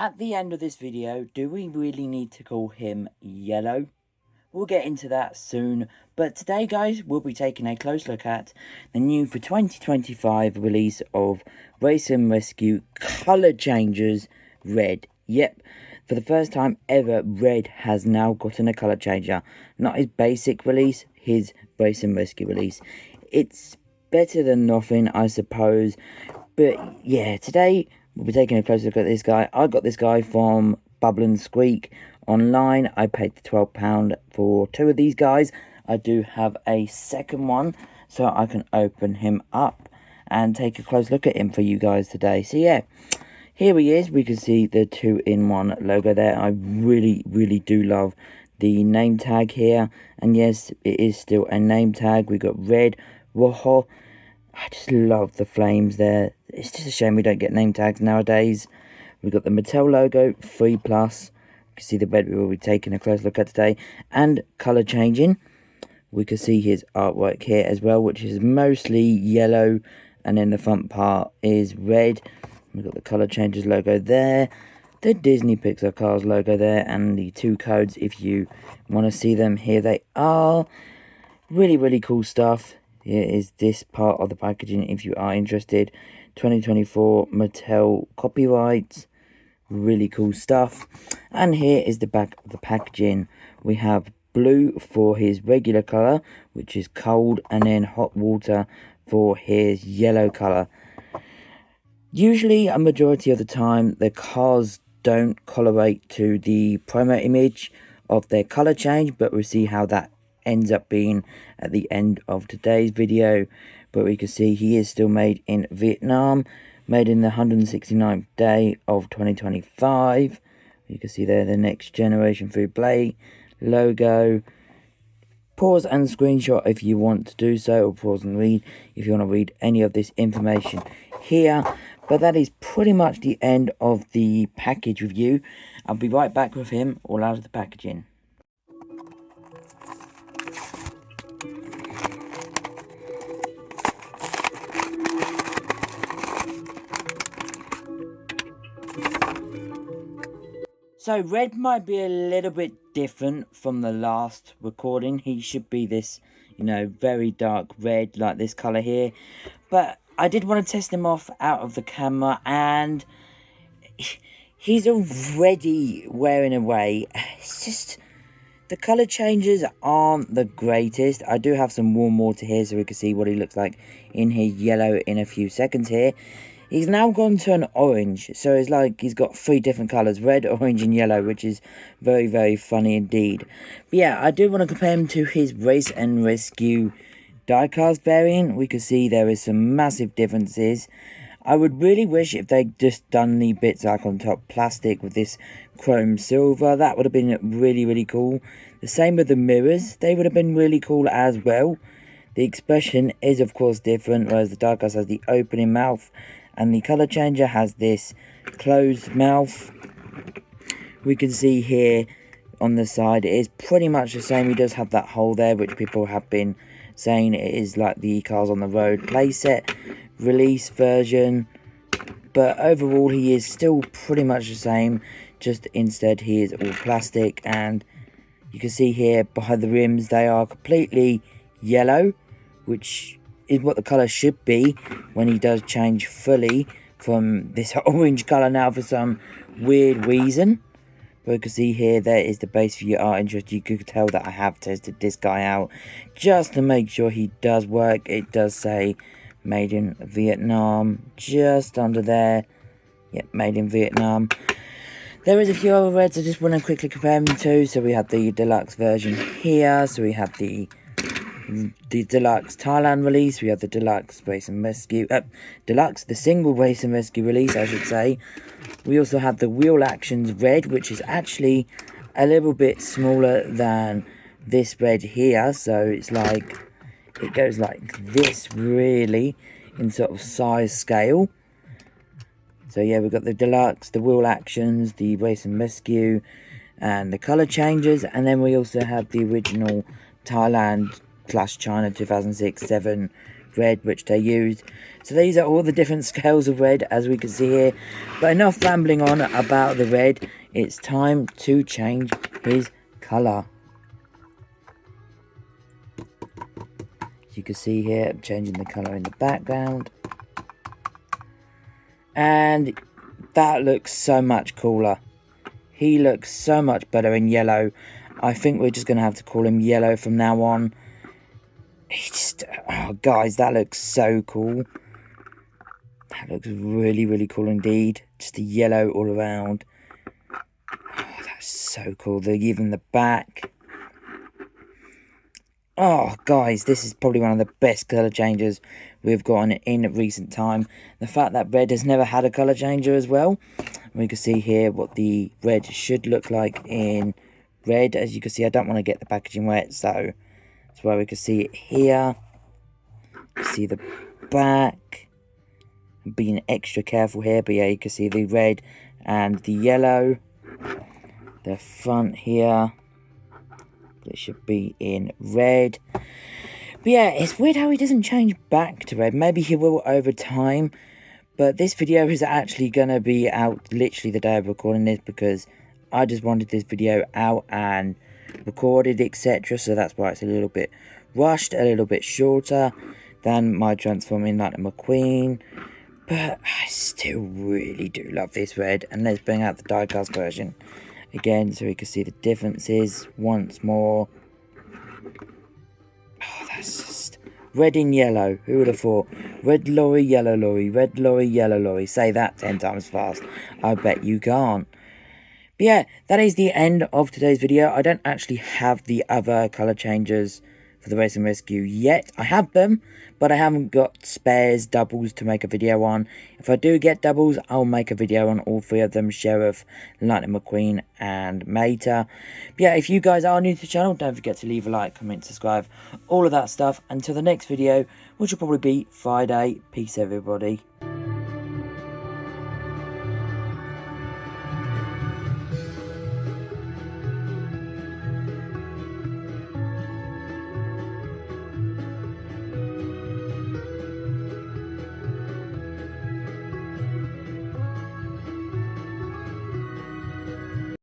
At the end of this video, do we really need to call him Yellow? We'll get into that soon, but today guys, we'll be taking a close look at the new for 2025 release of Race and Rescue Colour Changers Red. Yep, for the first time ever, Red has now gotten a colour changer. Not his basic release, his Race and Rescue release. It's better than nothing, I suppose, but yeah, today we'll be taking a closer look at this guy. I got this guy from Bubble and Squeak online. I paid the £12 for two of these guys. I do have a second one, so I can open him up and take a close look at him for you guys today. So yeah, here he is. We can see the 2-in-1 logo there. I really do love the name tag here. And yes, it is still a name tag. We got Red, Woho. I just love the flames there. It's just a shame we don't get name tags nowadays. We've got the Mattel logo, 3+. You can see the red we will be taking a close look at today. And colour changing. We can see his artwork here as well, which is mostly yellow. And then the front part is red. We've got the colour changes logo there. The Disney Pixar Cars logo there. And the two codes, if you want to see them, here they are. Really cool stuff. Here is this part of the packaging if you are interested. 2024 Mattel copyrights. Really cool stuff. And here is the back of the packaging. We have blue for his regular colour, which is cold, and then hot water for his yellow colour. Usually, a majority of the time, the cars don't colorate to the promo image of their colour change, but we'll see how that ends up being at the end of today's video. But we can see he is still made in Vietnam, made in the 169th day of 2025. You can see there the Next Generation Food Play logo. Pause and screenshot if you want to do so, or pause and read if you want to read any of this information here. But that is pretty much the end of the package review. I'll be right back with him all out of the packaging. So Red might be a little bit different from the last recording. He should be this, very dark red like this colour here. But I did want to test him off out of the camera, and he's already wearing away. It's just, the colour changes aren't the greatest. I do have some warm water here so we can see what he looks like in his yellow in a few seconds here. He's now gone to an orange, so it's like he's got three different colours, red, orange and yellow, which is very funny indeed. But yeah, I do want to compare him to his Race and Rescue diecast variant. We can see there is some massive differences. I would really wish if they'd just done the bits like on top plastic with this chrome silver. That would have been really cool. The same with the mirrors, they would have been really cool as well. The expression is of course different, whereas the diecast has the opening mouth, and the colour changer has this closed mouth. We can see here on the side it is pretty much the same. He does have that hole there, which people have been saying it is like the Cars on the Road playset release version. But overall he is still pretty much the same, just instead he is all plastic. And you can see here behind the rims they are completely yellow, which is what the colour should be when he does change fully from this orange colour now for some weird reason. But you can see here, there is the base for your art interest. You could tell that I have tested this guy out just to make sure he does work. It does say made in Vietnam just under there. Yep, made in Vietnam. There is a few other reds I just want to quickly compare them to. So we have the deluxe version here. So we have the deluxe Thailand release. We have the deluxe Race and Rescue, the single Race and Rescue release, I should say. We also have the Wheel Actions red, which is actually a little bit smaller than this red here. So it's like, it goes like this really in sort of size scale. So yeah, we've got the deluxe, the Wheel Actions, the Race and Rescue, and the colour changes. And then we also have the original Thailand / China 2006-7 red which they used. So these are all the different scales of red, as we can see here. But enough rambling on about the red. It's time to change his colour. As you can see here, I'm changing the colour in the background. And that looks so much cooler. He looks so much better in yellow. I think we're just going to have to call him Yellow from now on. He just... Oh, guys, that looks so cool. That looks really, really cool indeed. Just the yellow all around. Oh, that's so cool. Even the back. Oh, guys, this is probably one of the best colour changes we've gotten in recent time. The fact that red has never had a colour changer as well. We can see here what the red should look like in red. As you can see, I don't want to get the packaging wet, so that's why we can see it here. You see the back. I'm being extra careful here, but yeah, you can see the red and the yellow. The front here. It should be in red. But yeah, it's weird how he doesn't change back to red. Maybe he will over time. But this video is actually going to be out literally the day of recording this, because I just wanted this video out and recorded, etc. So that's why it's a little bit rushed, a little bit shorter than my Transforming Lightning McQueen. But I still really do love this red. And let's bring out the die-cast version again, so we can see the differences once more. Oh, that's just... Red in yellow. Who would have thought? Red lorry, yellow lorry. Red lorry, yellow lorry. Say that 10 times fast. I bet you can't. But yeah, that is the end of today's video. I don't actually have the other colour changes for the Race and Rescue yet. I have them, but I haven't got spares, doubles to make a video on. If I do get doubles, I'll make a video on all three of them: Sheriff, Lightning McQueen, and Mater. But yeah, if you guys are new to the channel, don't forget to leave a like, comment, subscribe, all of that stuff. Until the next video, which will probably be Friday. Peace, everybody.